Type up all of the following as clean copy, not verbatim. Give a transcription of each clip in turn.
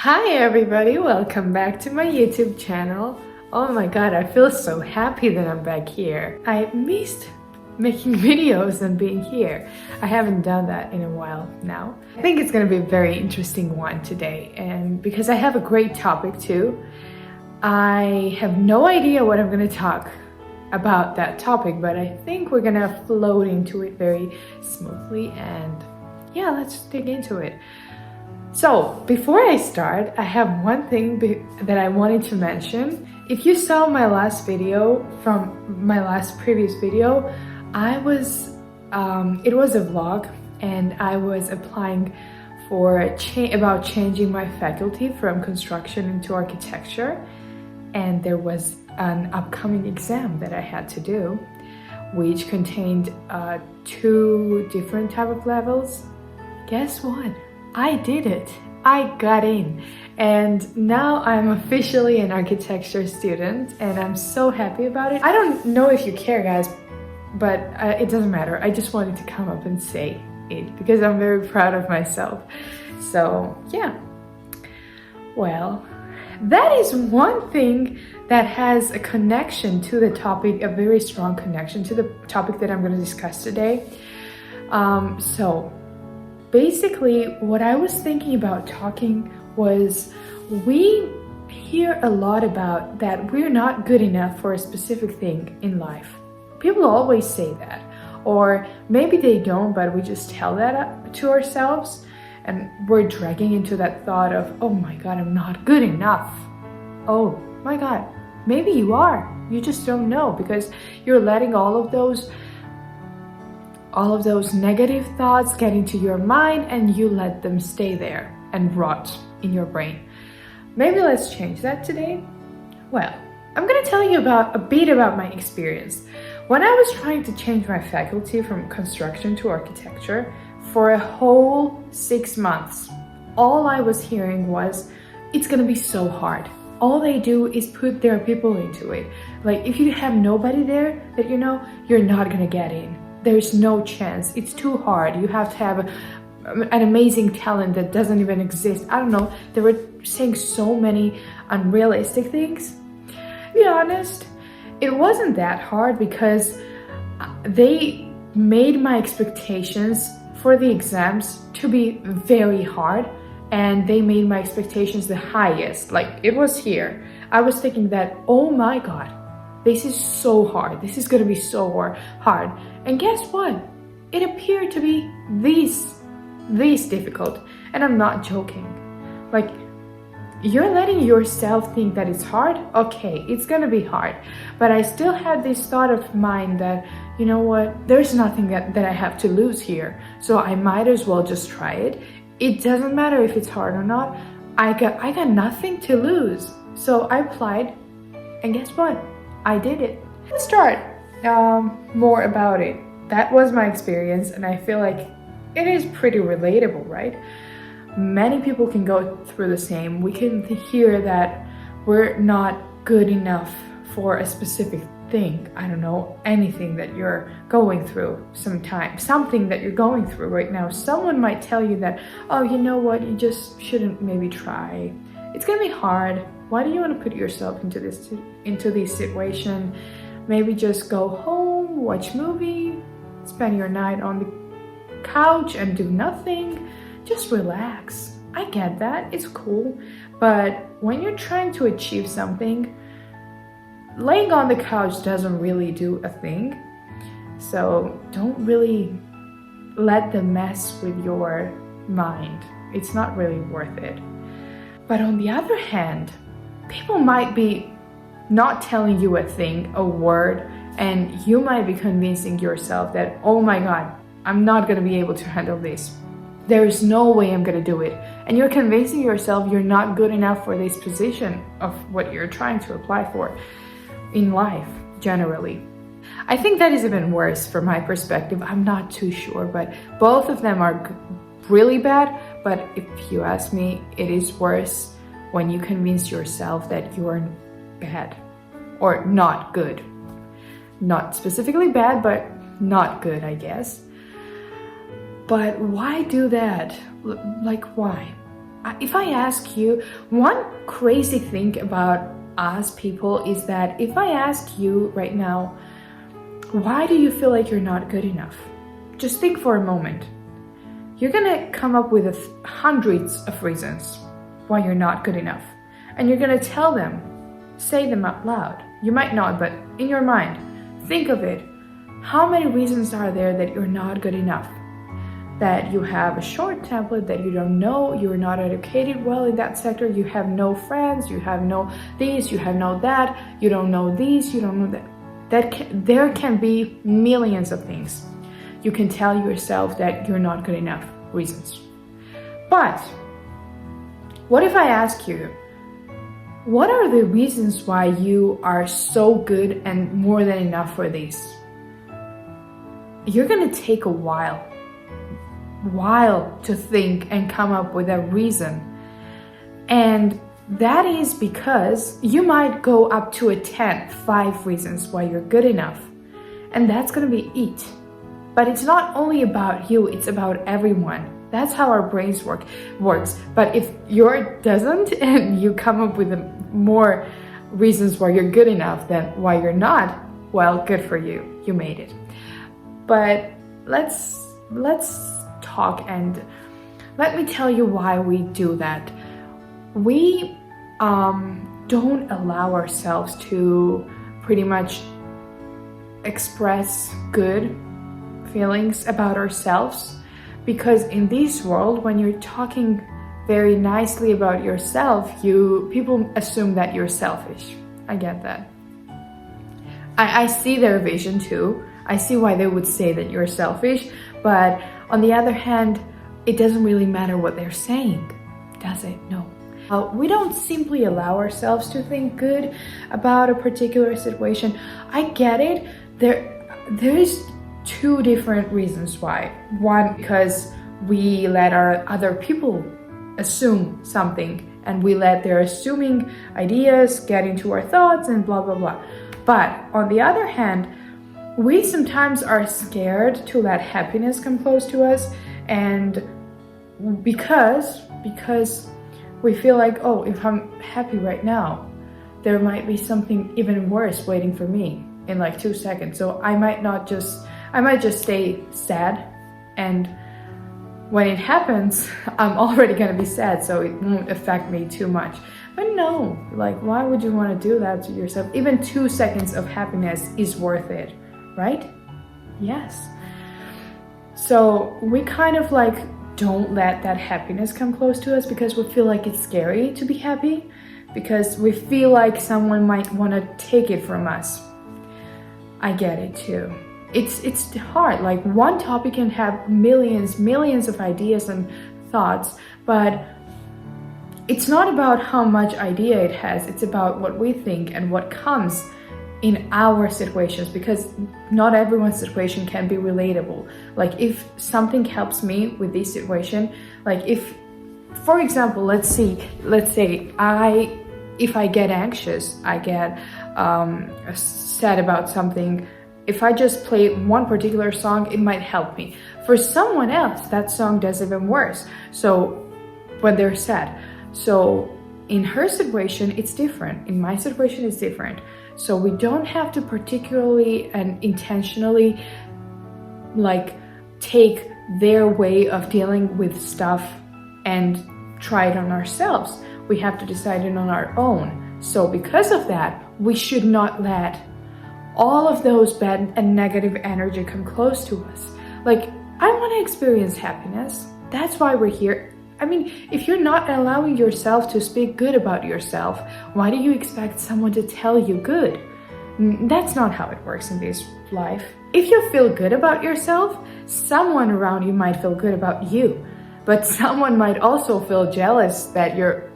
Hi everybody, welcome back to my YouTube channel. Oh my god, I feel so happy that I'm back here. I missed making videos and being here. I haven't done that in a while now. I think it's gonna be a very interesting one today, and because I have a great topic too. I have no idea what I'm gonna talk about that topic, but I think we're gonna float into it very smoothly, and yeah, let's dig into it. So before I start, I have one thing that I wanted to mention. If you saw my last video from my last previous video, it was a vlog, and I was applying for about changing my faculty from construction into architecture, and there was an upcoming exam that I had to do, which contained two different type of levels. Guess what? I did it. I got in, and now I'm officially an architecture student, and I'm so happy about it. I don't know if you care, guys, but it doesn't matter. I just wanted to come up and say it because I'm very proud of myself. So yeah, well, that is one thing that has a connection to the topic, a very strong connection to the topic that I'm going to discuss today. So basically, what I was thinking about talking was, we hear a lot about that we're not good enough for a specific thing in life. People always say that, or maybe they don't, but we just tell that to ourselves, and we're dragging into that thought of, oh my god, I'm not good enough. Oh my god, maybe you are. You just don't know, because you're letting all of those negative thoughts get into your mind, and you let them stay there and rot in your brain. Maybe let's change that today. Well, I'm gonna tell you a bit about my experience. When I was trying to change my faculty from construction to architecture for a whole 6 months, all I was hearing was, it's gonna be so hard. All they do is put their people into it. Like, if you have nobody there that you know, you're not gonna get in. There's no chance. It's too hard. You have to have an amazing talent that doesn't even exist. I don't know. They were saying so many unrealistic things. To be honest, it wasn't that hard, because they made my expectations for the exams to be very hard, and they made my expectations the highest. Like, it was here. I was thinking that, oh my god, this is so hard. This is gonna be so hard. And guess what? It appeared to be this difficult. And I'm not joking. Like, you're letting yourself think that it's hard? Okay, it's gonna be hard. But I still had this thought of mine that, you know what? There's nothing that I have to lose here. So I might as well just try it. It doesn't matter if it's hard or not. I got nothing to lose. So I applied, and guess what? I did it. Let's start more about it. That was my experience, and I feel like it is pretty relatable, right? Many people can go through the same. We can hear that we're not good enough for a specific thing. I don't know, anything that you're going through something that you're going through right now. Someone might tell you that, oh, you know what, you just shouldn't maybe try. It's gonna be hard. Why do you want to put yourself into this situation? Maybe just go home, watch movie, spend your night on the couch and do nothing. Just relax. I get that, it's cool. But when you're trying to achieve something, laying on the couch doesn't really do a thing. So don't really let them mess with your mind. It's not really worth it. But on the other hand, people might be not telling you a word, and you might be convincing yourself that, oh my god, I'm not gonna be able to handle this. There is no way I'm gonna do it. And you're convincing yourself you're not good enough for this position of what you're trying to apply for in life, generally. I think that is even worse from my perspective. I'm not too sure, but both of them are really bad. But if you ask me, it is worse when you convince yourself that you are bad or not good. Not specifically bad, but not good, I guess. But why do that? Like, why? If I ask you, one crazy thing about us people is that if I ask you right now, why do you feel like you're not good enough? Just think for a moment. You're gonna come up with hundreds of reasons why you're not good enough. And you're gonna tell them, say them out loud. You might not, but in your mind, think of it. How many reasons are there that you're not good enough? That you have a short temper, that you don't know, you're not educated well in that sector, you have no friends, you have no this, you have no that, you don't know this, you don't know that. There can be millions of things. You can tell yourself that you're not good enough reasons. But what if I ask you, what are the reasons why you are so good and more than enough for this? You're gonna take a while to think and come up with a reason. And that is because you might go up to 5 reasons why you're good enough. And that's gonna be it. But it's not only about you, it's about everyone. That's how our brains works. But if yours doesn't and you come up with more reasons why you're good enough than why you're not, well, good for you. You made it. But let's talk, and let me tell you why we do that. We don't allow ourselves to pretty much express good feelings about ourselves, because in this world, when you're talking very nicely about yourself, people assume that you're selfish. I get that. I see their vision too. I see why they would say that you're selfish, but on the other hand, it doesn't really matter what they're saying, does it? No. We don't simply allow ourselves to think good about a particular situation. I get it. There is 2 different reasons why. One, because we let our other people assume something, and we let their assuming ideas get into our thoughts and blah, blah, blah. But on the other hand, we sometimes are scared to let happiness come close to us, and because we feel like, oh, if I'm happy right now, there might be something even worse waiting for me in like 2 seconds. So I might just stay sad, and when it happens, I'm already gonna be sad, so it won't affect me too much. But no, like, why would you want to do that to yourself? Even 2 seconds of happiness is worth it, right? Yes. So we kind of like don't let that happiness come close to us because we feel like it's scary to be happy, because we feel like someone might want to take it from us. I get it too. It's hard. Like, one topic can have millions of ideas and thoughts, but it's not about how much idea it has. It's about what we think and what comes in our situations, because not everyone's situation can be relatable. Like, if something helps me with this situation, like if, for example, let's say if I get anxious, I get sad about something, if I just play one particular song, it might help me. For someone else, that song does even worse. So when they're sad. So in her situation, it's different. In my situation, it's different. So we don't have to particularly and intentionally like take their way of dealing with stuff and try it on ourselves. We have to decide it on our own. So because of that, we should not let all of those bad and negative energy come close to us. Like, I want to experience happiness. That's why we're here. I mean, if you're not allowing yourself to speak good about yourself, why do you expect someone to tell you good? That's not how it works in this life. If you feel good about yourself, someone around you might feel good about you, but someone might also feel jealous that you're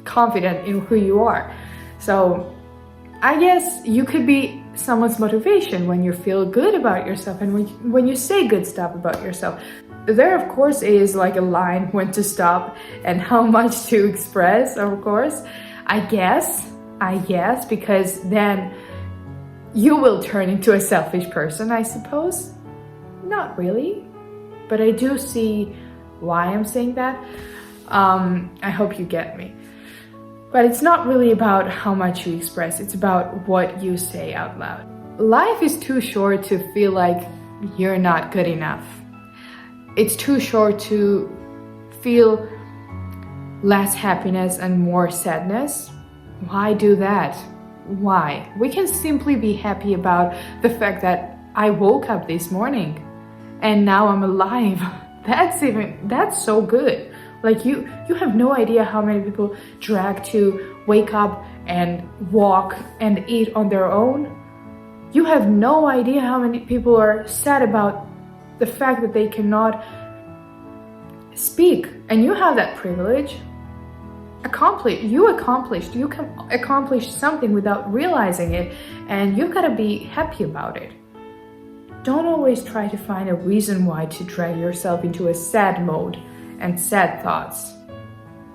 confident in who you are. So I guess you could be someone's motivation when you feel good about yourself and when you say good stuff about yourself. There, of course, is like a line when to stop and how much to express, of course. I guess, because then you will turn into a selfish person, I suppose. Not really, but I do see why I'm saying that. I hope you get me. But it's not really about how much you express, it's about what you say out loud. Life is too short to feel like you're not good enough. It's too short to feel less happiness and more sadness. Why do that? Why? We can simply be happy about the fact that I woke up this morning and now I'm alive. That's so good. Like you have no idea how many people drag to wake up and walk and eat on their own. You have no idea how many people are sad about the fact that they cannot speak, and you have that privilege. You can accomplish something without realizing it, and you've got to be happy about it. Don't always try to find a reason why to drag yourself into a sad mode and sad thoughts.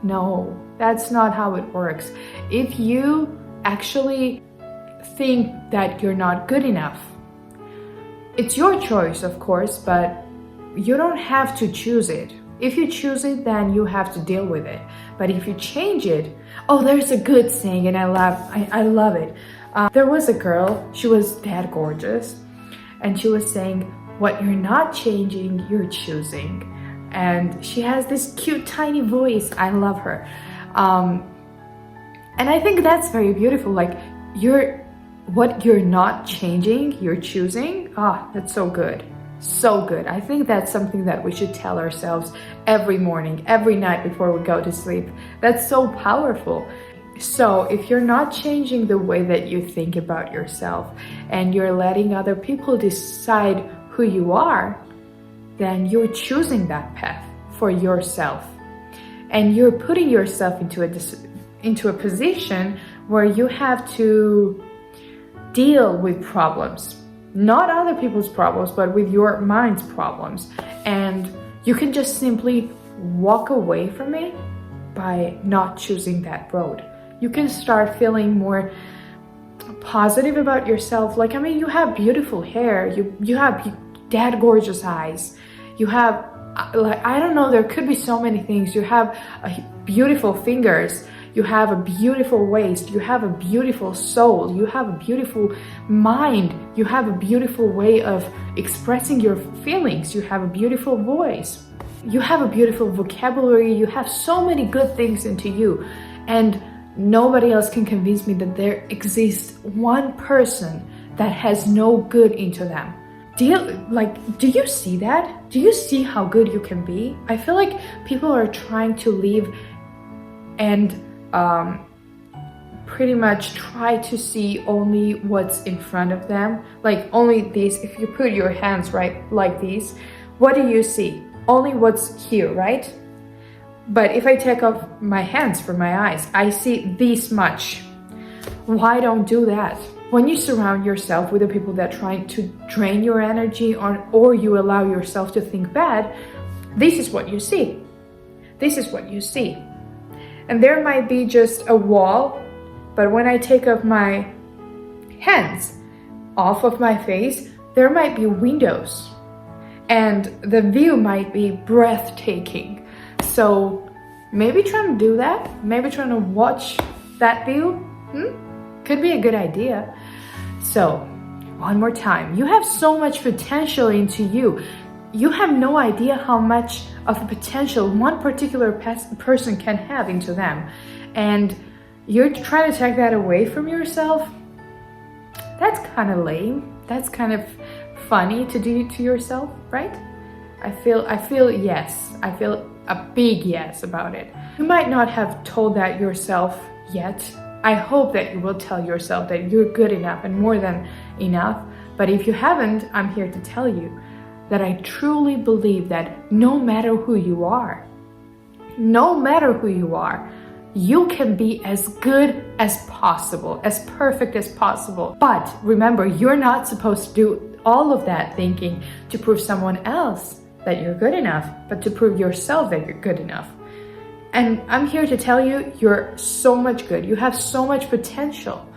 No, that's not how it works. If you actually think that you're not good enough, it's your choice, of course, but you don't have to choose it. If you choose it, then you have to deal with it. But if you change it, there's a good saying, and I love it. There was a girl, she was that gorgeous, and she was saying, what you're not changing, you're choosing. And she has this cute tiny voice. I love her. And I think that's very beautiful. Like what you're not changing, you're choosing. That's so good. So good. I think that's something that we should tell ourselves every morning, every night before we go to sleep. That's so powerful. So if you're not changing the way that you think about yourself and you're letting other people decide who you are, then you're choosing that path for yourself. And you're putting yourself into a position where you have to deal with problems. Not other people's problems, but with your mind's problems. And you can just simply walk away from it by not choosing that road. You can start feeling more positive about yourself. Like, you have beautiful hair. You have that gorgeous eyes. You have, I don't know, there could be so many things. You have beautiful fingers. You have a beautiful waist. You have a beautiful soul. You have a beautiful mind. You have a beautiful way of expressing your feelings. You have a beautiful voice. You have a beautiful vocabulary. You have so many good things into you. And nobody else can convince me that there exists one person that has no good into them. Do you see that? Do you see how good you can be? I feel like people are trying to live and pretty much try to see only what's in front of them. Like only these, if you put your hands right like these, what do you see? Only what's here, right? But if I take off my hands from my eyes, I see this much. Why don't do that? When you surround yourself with the people that try to drain your energy or you allow yourself to think bad, this is what you see. This is what you see. And there might be just a wall, but when I take off my hands off of my face, there might be windows. And the view might be breathtaking. So maybe trying to do that, maybe trying to watch that view, could be a good idea. So, one more time, you have so much potential into you. You have no idea how much of a potential one particular person can have into them. And you're trying to take that away from yourself? That's kind of lame. That's kind of funny to do to yourself, right? I feel yes. I feel a big yes about it. You might not have told that yourself yet. I hope that you will tell yourself that you're good enough and more than enough. But if you haven't, I'm here to tell you that I truly believe that no matter who you are, you can be as good as possible, as perfect as possible. But remember, you're not supposed to do all of that thinking to prove someone else that you're good enough, but to prove yourself that you're good enough. And I'm here to tell you, you're so much good. You have so much potential.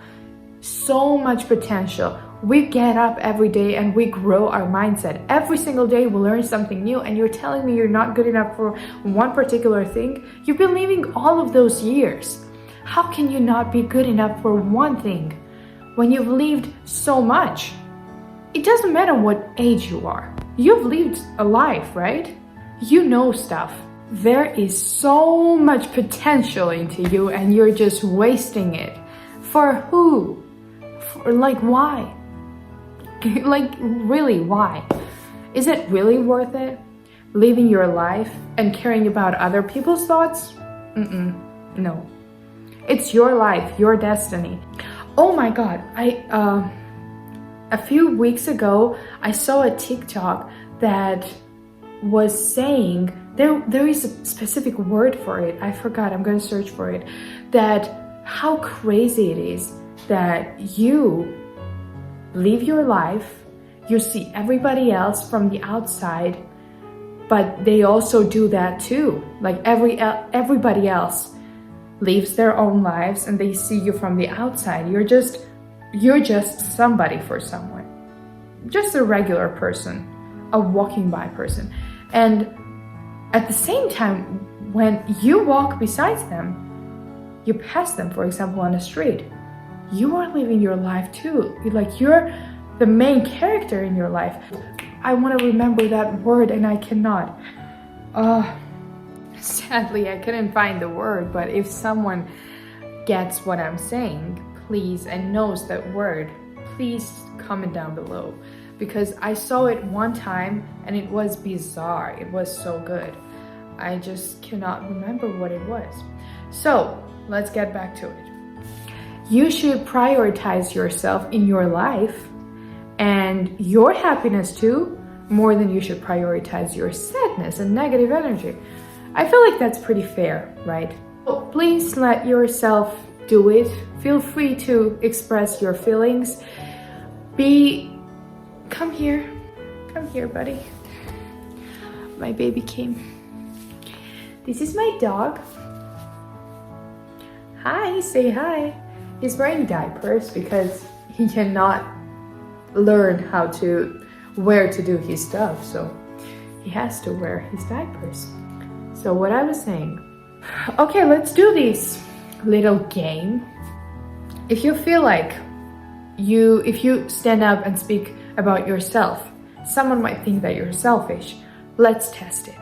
So much potential. We get up every day and we grow our mindset. Every single day we learn something new, and you're telling me you're not good enough for one particular thing? You've been living all of those years. How can you not be good enough for one thing when you've lived so much? It doesn't matter what age you are. You've lived a life, right? You know stuff. There is so much potential into you and you're just wasting it. For who? Why? Really, why? Is it really worth it? Living your life and caring about other people's thoughts? No. It's your life, your destiny. Oh my God, a few weeks ago, I saw a TikTok that was saying, there is a specific word for it, I forgot, I'm gonna search for it, that how crazy it is that you live your life, you see everybody else from the outside, but they also do that too. Like everybody else lives their own lives and they see you from the outside. You're just somebody for someone. Just a regular person, a walking by person. And at the same time, when you walk beside them, you pass them, for example, on the street, you are living your life too. You're the main character in your life. I want to remember that word and I cannot. Sadly, I couldn't find the word, but if someone gets what I'm saying, please, and knows that word, please comment down below. Because I saw it one time and it was bizarre. It was so good. I just cannot remember what it was. So let's get back to it. You should prioritize yourself in your life and your happiness too, more than you should prioritize your sadness and negative energy. I feel like that's pretty fair, right? So please let yourself do it. Feel free to express your feelings. Come here, buddy. My baby came. This is my dog. Hi, say hi. He's wearing diapers because he cannot learn where to do his stuff, so he has to wear his diapers. So what I was saying, okay, let's do this little game. If you feel like if you stand up and speak about yourself, someone might think that you're selfish. Let's test it.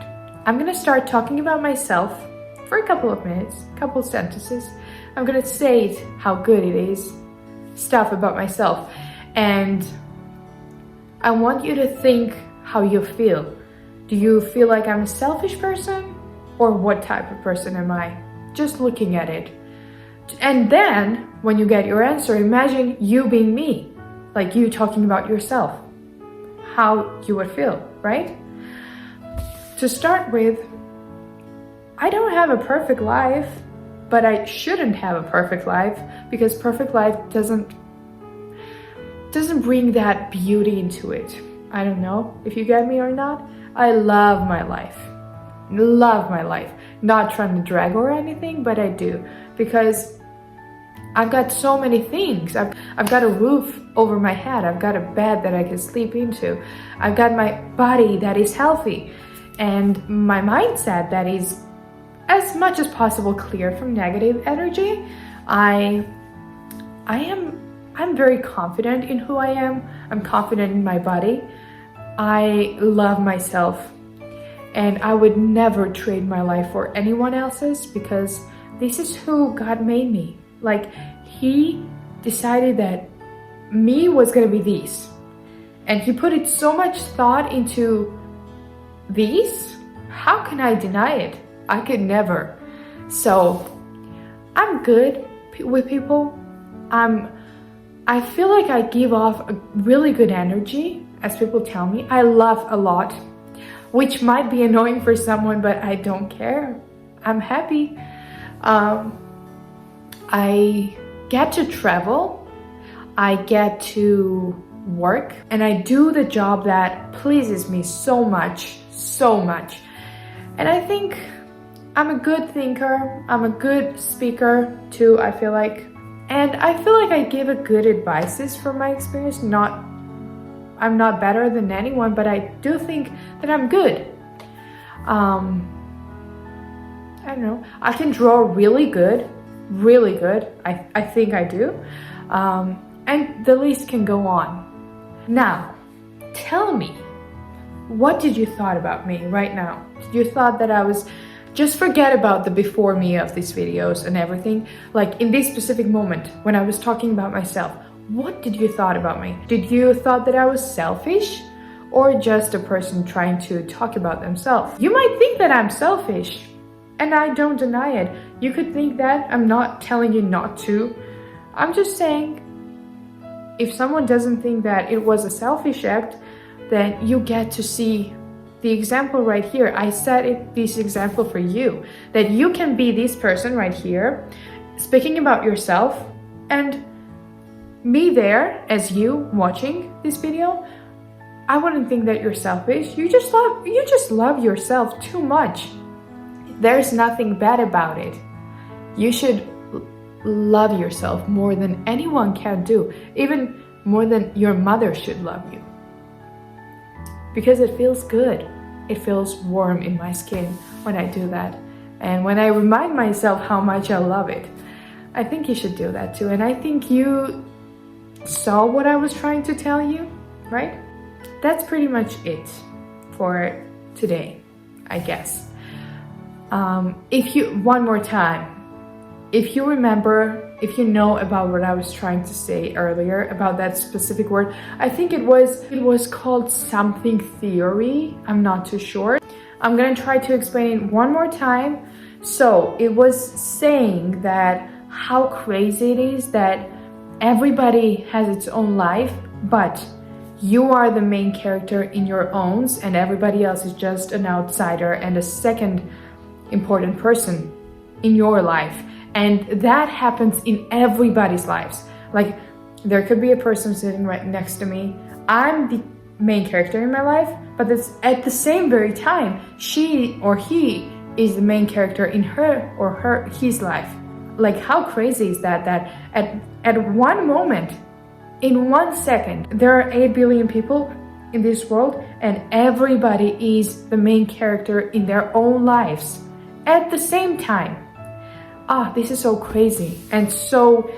I'm gonna start talking about myself for a couple of minutes, couple sentences. I'm gonna say how good it is, stuff about myself, and I want you to think how you feel. Do you feel like I'm a selfish person? Or what type of person am I? Just looking at it. And then, when you get your answer, imagine you being me, like you talking about yourself, how you would feel, right? To start with, I don't have a perfect life, but I shouldn't have a perfect life because perfect life doesn't bring that beauty into it. I don't know if you get me or not. I love my life. Not trying to drag or anything, but I do, because I've got so many things. I've got a roof over my head. I've got a bed that I can sleep into. I've got my body that is healthy and my mindset that is as much as possible clear from negative energy. I'm very confident in who I am. I'm confident in my body. I love myself. And I would never trade my life for anyone else's because this is who God made me. Like, He decided that me was gonna be this. And He put it so much thought into these. How can I deny it? I could never. So I'm good with people. I feel like I give off a really good energy, as people tell me. I laugh a lot, which might be annoying for someone, but I don't care. I'm happy. I get to travel. I get to work, and I do the job that pleases me so much. And I think I'm a good thinker. I'm a good speaker too, I feel like. And I feel like I give a good advices from my experience. I'm not better than anyone, but I do think that I'm good. I don't know. I can draw really good. I think I do. And the list can go on. Now, tell me, what did you thought about me right now? Did you thought that I was, just forget about the before me of these videos and everything. Like in this specific moment when I was talking about myself, what did you thought about me? Did you thought that I was selfish or just a person trying to talk about themselves? You might think that I'm selfish, and I don't deny it. You could think that. I'm not telling you not to. I'm just saying, if someone doesn't think that it was a selfish act, then you get to see the example right here. I set this example for you, that you can be this person right here, speaking about yourself, and me there as you watching this video. I wouldn't think that you're selfish. You just love yourself too much. There's nothing bad about it. You should love yourself more than anyone can do, even more than your mother should love you. Because it feels good. It feels warm in my skin when I do that. And when I remind myself how much I love it, I think you should do that too. And I think you saw what I was trying to tell you, right? That's pretty much it for today, I guess. One more time, if you remember, if you know about what I was trying to say earlier about that specific word, I think it was called something theory. I'm not too sure. I'm gonna try to explain it one more time. So it was saying that how crazy it is that everybody has its own life, but you are the main character in your own, and everybody else is just an outsider and a second important person in your life. And that happens in everybody's lives. Like, there could be a person sitting right next to me. I'm the main character in my life, but it's at the same very time, she or he is the main character in his life. Like, how crazy is that at one moment, in 1 second, there are 8 billion people in this world, and everybody is the main character in their own lives at the same time. This is so crazy and so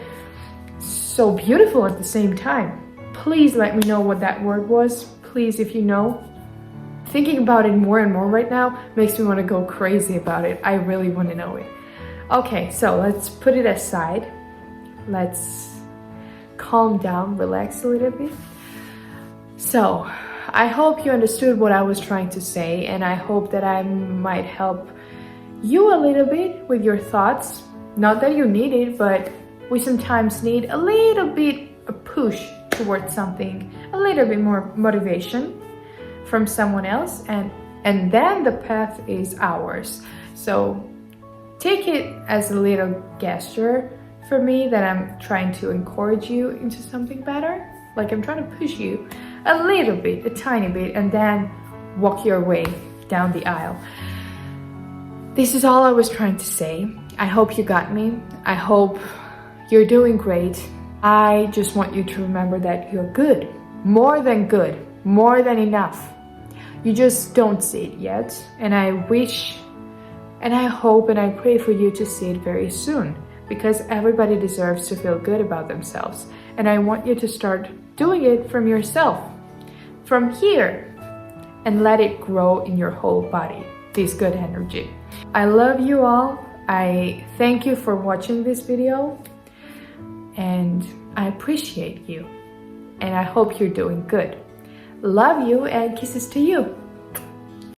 beautiful at the same time. Please let me know what that word was. Please, if you know. Thinking about it more and more right now makes me want to go crazy about it. I really want to know it. Okay, so let's put it aside. Let's calm down, relax a little bit. So, I hope you understood what I was trying to say, and I hope that I might help you a little bit with your thoughts. Not that you need it, but we sometimes need a little bit a push towards something, a little bit more motivation from someone else, and then the path is ours. So take it as a little gesture for me that I'm trying to encourage you into something better. Like, I'm trying to push you a little bit, a tiny bit, and then walk your way down the aisle. This is all I was trying to say. I hope you got me. I hope you're doing great. I just want you to remember that you're good, more than enough. You just don't see it yet. And I wish, and I hope, and I pray for you to see it very soon, because everybody deserves to feel good about themselves. And I want you to start doing it from yourself, from here, and let it grow in your whole body, this good energy. I love you all. I thank you for watching this video, and I appreciate you, and I hope you're doing good. Love you, and kisses to you.